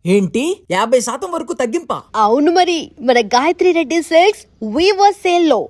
ఏంటి 50% వరకు తగ్గింపా? అవును మరి, మన Gayatri Reddy silks weaver sale లో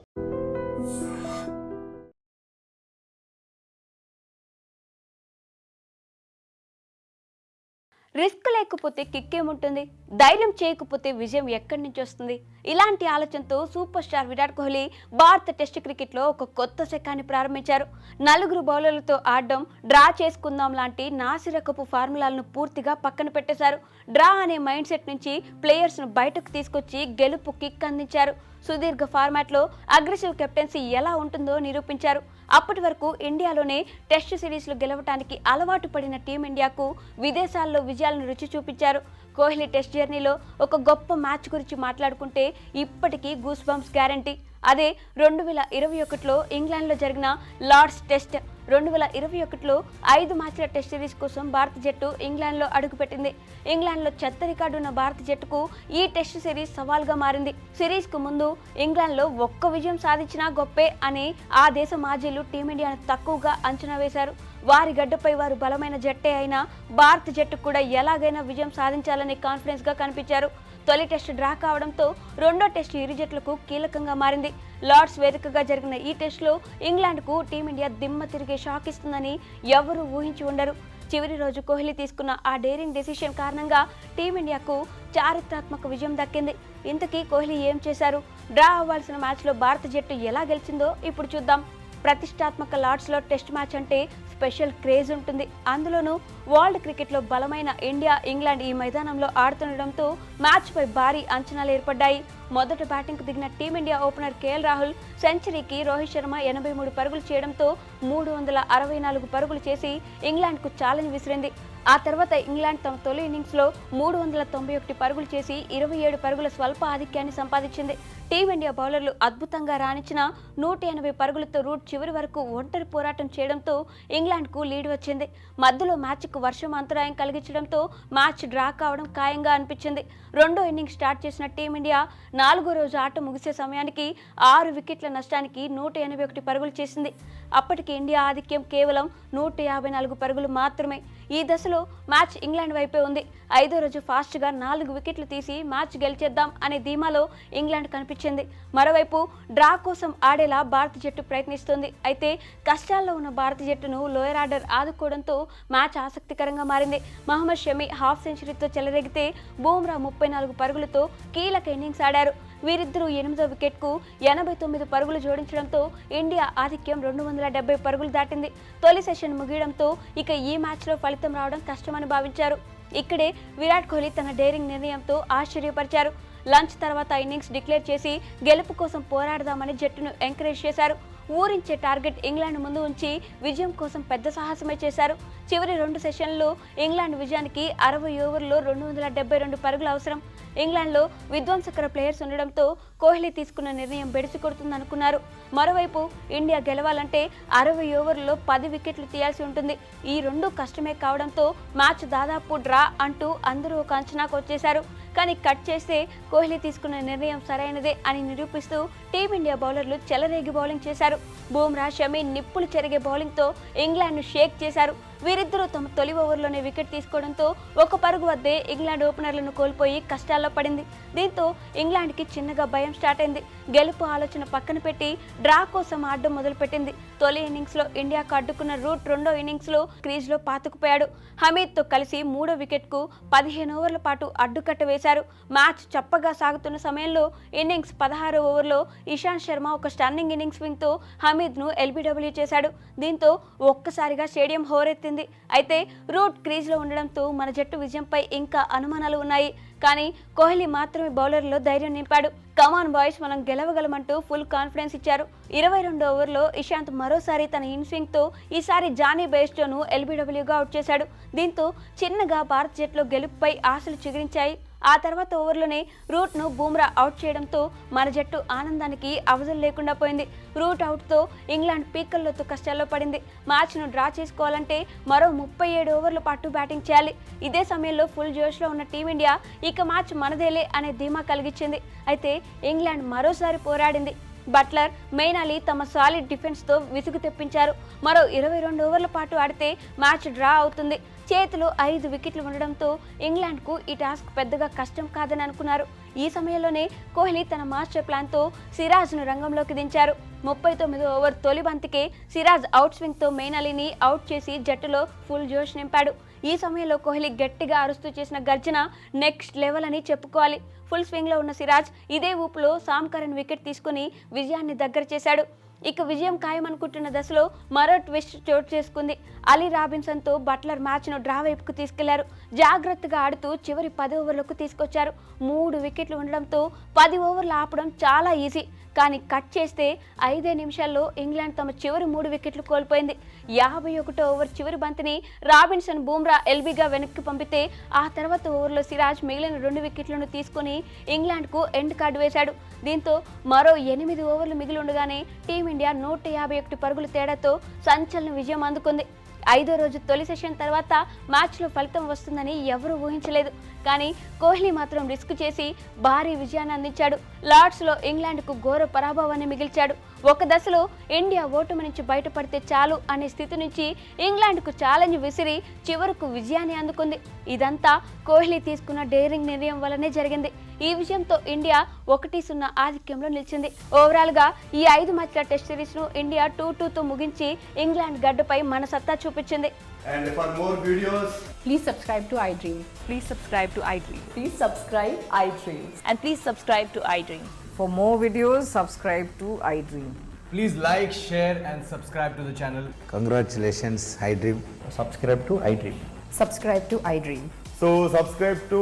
రిస్క్ లేకపోతే కిక్ ఏముంటుంది, ధైర్యం చేయకపోతే విజయం ఎక్కడి నుంచి వస్తుంది? ఇలాంటి ఆలోచనతో సూపర్ స్టార్ విరాట్ కోహ్లీ భారత టెస్ట్ క్రికెట్లో ఒక కొత్త శకాన్ని ప్రారంభించారు. నలుగురు బౌలర్లతో ఆడడం, డ్రా చేసుకుందాం లాంటి నాసిరకపు ఫార్ములాలను పూర్తిగా పక్కన పెట్టేశారు. డ్రా అనే మైండ్ సెట్ నుంచి ప్లేయర్స్ను బయటకు తీసుకొచ్చి గెలుపు కిక్ అందించారు. సుదీర్ఘ ఫార్మాట్లో అగ్రెసివ్ కెప్టెన్సీ ఎలా ఉంటుందో నిరూపించారు. అప్పటి వరకు ఇండియాలోనే టెస్ట్ సిరీస్లు గెలవడానికి అలవాటు పడిన టీమిండియాకు విదేశాల్లో విజయాలను రుచి చూపించారు. కోహ్లీ టెస్ట్ జర్నీలో ఒక గొప్ప మ్యాచ్ గురించి మాట్లాడుకుంటే ఇప్పటికీ గూస్ బంప్స్ గ్యారంటీ. అదే 2021లో ఇంగ్లాండ్లో జరిగిన లార్డ్స్ టెస్ట్. 2021లో 5 మ్యాచ్ల టెస్ట్ సిరీస్ కోసం భారత జట్టు ఇంగ్లాండ్లో అడుగుపెట్టింది. ఇంగ్లాండ్లో చెత్త రికార్డు ఉన్న భారత జట్టుకు ఈ టెస్ట్ సిరీస్ సవాల్గా మారింది. సిరీస్కు ముందు ఇంగ్లాండ్లో ఒక్క విజయం సాధించినా గొప్పే అని ఆ దేశ మాజీలు టీమిండియాను తక్కువగా అంచనా వేశారు. వారి గడ్డపై వారు బలమైన జట్టే అయినా భారత జట్టు కూడా ఎలాగైనా విజయం సాధించాలనే కాన్ఫిడెన్స్గా కనిపించారు. తొలి టెస్ట్ డ్రా కావడంతో రెండో టెస్ట్ ఇరు జట్లకు కీలకంగా మారింది. లార్డ్స్ వేదికగా జరిగిన ఈ టెస్టులో ఇంగ్లాండ్కు టీమిండియా దిమ్మ తిరిగే షాక్ ఇస్తుందని ఎవరూ ఊహించి ఉండరు. చివరి రోజు కోహ్లీ తీసుకున్న ఆ డేరింగ్ డెసిషన్ కారణంగా టీమిండియాకు చారిత్రాత్మక విజయం దక్కింది. ఇంతకీ కోహ్లీ ఏం చేశారు? డ్రా అవ్వాల్సిన మ్యాచ్లో భారత జట్టు ఎలా గెలిచిందో ఇప్పుడు చూద్దాం. ప్రతిష్టాత్మక లార్డ్స్లో టెస్ట్ మ్యాచ్ అంటే స్పెషల్ క్రేజ్ ఉంటుంది. అందులోనూ వరల్డ్ క్రికెట్లో బలమైన ఇండియా, ఇంగ్లాండ్ ఈ మైదానంలో ఆడుతుండడంతో మ్యాచ్పై భారీ అంచనాలు ఏర్పడ్డాయి. మొదట బ్యాటింగ్కు దిగిన టీమిండియా ఓపెనర్ కేఎల్ రాహుల్ సెంచరీకి, రోహిత్ శర్మ 83 పరుగులు చేయడంతో 364 పరుగులు చేసి ఇంగ్లాండ్కు ఛాలెంజ్ విసిరింది. ఆ తర్వాత ఇంగ్లాండ్ తమ తొలి ఇన్నింగ్స్లో 391 పరుగులు చేసి 27 పరుగుల స్వల్ప ఆధిక్యాన్ని సంపాదించింది. టీమిండియా బౌలర్లు అద్భుతంగా రాణించిన 180 పరుగులతో రూట్ చివరి వరకు ఒంటరి పోరాటం చేయడంతో ఇంగ్లాండ్కు లీడ్ వచ్చింది. మధ్యలో మ్యాచ్కు వర్షం అంతరాయం కలిగించడంతో మ్యాచ్ డ్రా కావడం ఖాయంగా అనిపించింది. రెండో ఇన్నింగ్స్ స్టార్ట్ చేసిన టీమిండియా 4వ రోజు ఆట ముగిసే సమయానికి 6 వికెట్ల నష్టానికి 181 పరుగులు చేసింది. అప్పటికి ఇండియా ఆధిక్యం కేవలం 154 పరుగులు మాత్రమే. ఈ దశలో మ్యాచ్ ఇంగ్లాండ్ వైపే ఉంది. 5వ రోజు ఫాస్ట్గా 4 వికెట్లు తీసి మ్యాచ్ గెలిచేద్దాం అనే ధీమాలో ఇంగ్లాండ్ కనిపించింది. మరోవైపు డ్రా కోసం ఆడేలా భారత జట్టు ప్రయత్నిస్తుంది. అయితే కష్టాల్లో ఉన్న భారత జట్టును లోయర్ ఆర్డర్ ఆదుకోవడంతో మ్యాచ్ ఆసక్తికరంగా మారింది. మహమ్మద్ షమి హాఫ్ సెంచరీతో చెలరేగితే బూమ్రా 34 పరుగులతో కీలక ఇన్నింగ్స్ ఆడారు. వీరిద్దరూ 8వ వికెట్కు 89 పరుగులు జోడించడంతో ఇండియా ఆధిక్యం 270 పరుగులు దాటింది. తొలి సెషన్ ముగియడంతో ఇక ఈ మ్యాచ్లో ఫలితం రావడం కష్టమని భావించారు. ఇక్కడే విరాట్ కోహ్లీ తన డేరింగ్ నిర్ణయంతో ఆశ్చర్యపరిచారు. లంచ్ తర్వాత ఇన్నింగ్స్ డిక్లేర్ చేసి గెలుపు కోసం పోరాడదామని జట్టును ఎంకరేజ్ చేశారు. ఊరించే టార్గెట్ ఇంగ్లాండ్ ముందు ఉంచి విజయం కోసం పెద్ద సాహసమే చేశారు. చివరి 2 సెషన్లలో ఇంగ్లాండ్ విజయానికి 60 ఓవర్లలో 272 పరుగులు అవసరం. ఇంగ్లాండ్లో విధ్వంసకర ప్లేయర్స్ ఉండడంతో కోహ్లీ తీసుకున్న నిర్ణయం బెడిసి కొడుతుందనుకున్నారు. మరోవైపు ఇండియా గెలవాలంటే 60 ఓవర్లలో 10 వికెట్లు తీయాల్సి ఉంటుంది. ఈ రెండు కష్టమే కావడంతో మ్యాచ్ దాదాపు డ్రా అంటూ అందరూ ఒక అంచనాకు వచ్చేశారు. కానీ కట్ చేస్తే కోహ్లీ తీసుకున్న నిర్ణయం సరైనదే అని నిరూపిస్తూ టీమిండియా బౌలర్లు చెలరేగి బౌలింగ్ చేశారు. బూమ్రా, షమి నిప్పులు చెరిగే బౌలింగ్తో ఇంగ్లాండ్ను షేక్ చేశారు. వీరిద్దరూ తమ తొలి ఓవర్లోనే వికెట్ తీసుకోవడంతో 1 పరుగు వద్దే ఇంగ్లాండ్ ఓపెనర్లను కోల్పోయి కష్టాల్లో పడింది. దీంతో ఇంగ్లాండ్కి చిన్నగా భయం స్టార్ట్ అయింది. గెలుపు ఆలోచన పక్కన పెట్టి డ్రా కోసం ఆడడం మొదలుపెట్టింది. తొలి ఇన్నింగ్స్లో ఇండియాకు అడ్డుకున్న రూట్ రెండో ఇన్నింగ్స్లో క్రీజ్లో పాతుకుపోయాడు. హమీద్తో కలిసి 3వ వికెట్కు 15 ఓవర్ల పాటు అడ్డుకట్ట వేశారు. మ్యాచ్ చప్పగా సాగుతున్న సమయంలో ఇన్నింగ్స్ 16వ ఓవర్లో ఇషాంత్ శర్మ ఒక స్టన్నింగ్ ఇన్నింగ్స్ స్వింగ్తో హమీద్ను ఎల్బీడబ్ల్యూ చేశాడు. దీంతో ఒక్కసారిగా స్టేడియం హోరెత్తింది. అయితే రూట్ క్రీజ్లో ఉండడంతో మన జట్టు విజయంపై ఇంకా అనుమానాలు ఉన్నాయి. కానీ కోహ్లీ మాత్రమే బౌలర్లో ధైర్యం నింపాడు. కమాన్ బాయ్స్, మనం గెలవగలమంటూ ఫుల్ కాన్ఫిడెన్స్ ఇచ్చారు. 22వ ఓవర్లో ఇషాంత్ మరోసారి తన ఇన్స్వింగ్తో ఈసారి జానీ బెయిర్స్టోను ఎల్బీడబ్ల్యూగా అవుట్ చేశాడు. దీంతో చిన్నగా భారత జట్టులో గెలుపుపై ఆశలు చిగురించాయి. ఆ తర్వాత ఓవర్లోనే రూట్ను బూమ్రా అవుట్ చేయడంతో మన జట్టు ఆనందానికి అవధులు లేకుండా పోయింది. రూట్ అవుట్తో ఇంగ్లాండ్ పీకల్లోతో కష్టాల్లో పడింది. మ్యాచ్ను డ్రా చేసుకోవాలంటే మరో 37 ఓవర్ల పాటు బ్యాటింగ్ చేయాలి. ఇదే సమయంలో ఫుల్ జోష్లో ఉన్న టీమిండియా ఇక మ్యాచ్ మనదేలే అనే ధీమా కలిగించింది. అయితే ఇంగ్లాండ్ మరోసారి పోరాడింది. బట్లర్, మెయిన్ అలీ తమ సాలిడ్ డిఫెన్స్తో విసుగు తెప్పించారు. మరో 22 ఓవర్ల పాటు ఆడితే మ్యాచ్ డ్రా అవుతుంది. చేతిలో 5 వికెట్లు ఉండడంతో ఇంగ్లాండ్కు ఈ టాస్క్ పెద్దగా కష్టం కాదని అనుకున్నారు. ఈ సమయంలోనే కోహ్లీ తన మాస్టర్ ప్లాన్తో సిరాజ్ను రంగంలోకి దించారు. 39వ ఓవర్ తొలి బంతికే సిరాజ్ అవుట్ స్వింగ్తో మెయిన్ అలీని అవుట్ చేసి జట్టులో ఫుల్ జోష్ నింపాడు. ఈ సమయంలో కోహ్లీ గట్టిగా అరుస్తూ చేసిన గర్జన నెక్స్ట్ లెవెల్ అని చెప్పుకోవాలి. ఫుల్ స్వింగ్లో ఉన్న సిరాజ్ ఇదే ఊపులో సామ్ కరణ్ వికెట్ తీసుకుని విజయాన్ని దగ్గర చేశాడు. ఇక విజయం ఖాయమనుకుంటున్న దశలో మరో ట్విస్ట్ చోటు చేసుకుంది. అలీ రాబిన్సన్తో బట్లర్ మ్యాచ్ను డ్రా వైపుకు తీసుకెళ్లారు. జాగ్రత్తగా ఆడుతూ చివరి 10 ఓవర్లకు తీసుకొచ్చారు. 3 వికెట్లు ఉండడంతో 10 ఓవర్లు ఆపడం చాలా ఈజీ. కానీ కట్ చేస్తే 5 నిమిషాల్లో ఇంగ్లాండ్ తమ చివరి 3 వికెట్లు కోల్పోయింది. 51వ ఓవర్ చివరి బంతిని రాబిన్సన్, బూమ్రా ఎల్బీగా వెనక్కి పంపితే ఆ తర్వాత ఓవర్లో సిరాజ్ మిగిలిన 2 వికెట్లను తీసుకుని ఇంగ్లాండ్కు ఎండ్ కార్డు వేశాడు. దీంతో మరో 8 ఓవర్లు మిగిలి ఉండగానే టీమిండియా 151 పరుగుల తేడాతో సంచలన విజయం అందుకుంది. 5వ రోజు తొలి సెషన్ తర్వాత మ్యాచ్లో ఫలితం వస్తుందని ఎవరూ ఊహించలేదు. కానీ కోహ్లీ మాత్రం రిస్క్ చేసి భారీ విజయాన్ని అందించాడు. లార్డ్స్లో ఇంగ్లాండ్కు ఘోర పరాభవాన్ని మిగిల్చాడు. ఒక దశలో ఇండియా ఓటమి నుంచి బయటపడితే చాలు అనే స్థితి నుంచి ఇంగ్లాండ్కు ఛాలెంజ్ విసిరి చివరకు విజయాన్ని అందుకుంది. ఇదంతా కోహ్లీ తీసుకున్న డేరింగ్ నిర్ణయం వల్లనే జరిగింది. ఈ విజయంతో ఇండియా 1-0 ఆధిక్యంలో నిలిచింది. ఓవరాల్గా ఈ 5 మ్యాచ్ల టెస్ట్ సిరీస్ను ఇండియా 2-2తో ముగించి ఇంగ్లాండ్ గడ్డపై మన సత్తా చూపించింది. And for more videos, Please subscribe to iDream. Please subscribe to iDream. Please subscribe iDream. And please subscribe to iDream. For more videos, subscribe to iDream. please like, share, and subscribe to the channel. Congratulations, iDream. subscribe to iDream. Subscribe to iDream. So subscribe to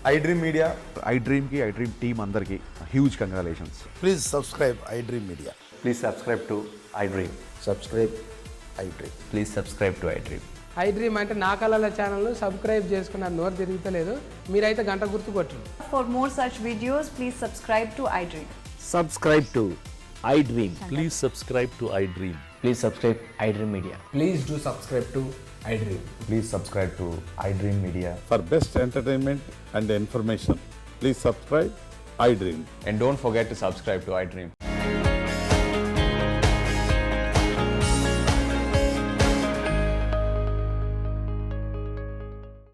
iDream Media. iDream ki iDream team andarki huge congratulations. Please subscribe iDream Media. Please subscribe to iDream. Subscribe iDream. Please subscribe to iDream. iDream అంటే నా కళల channel subscribe చేసుకున్నారు, నోరు తిరుగుతలేదు. మీరైతే గంట గుర్తు కొట్టండి. For more such videos, please subscribe to iDream. Subscribe to iDream. Please subscribe to iDream. Please subscribe iDream Media. Please do subscribe to iDream. Please subscribe to iDream Media. For best entertainment and information, please subscribe iDream. And don't forget to subscribe to iDream.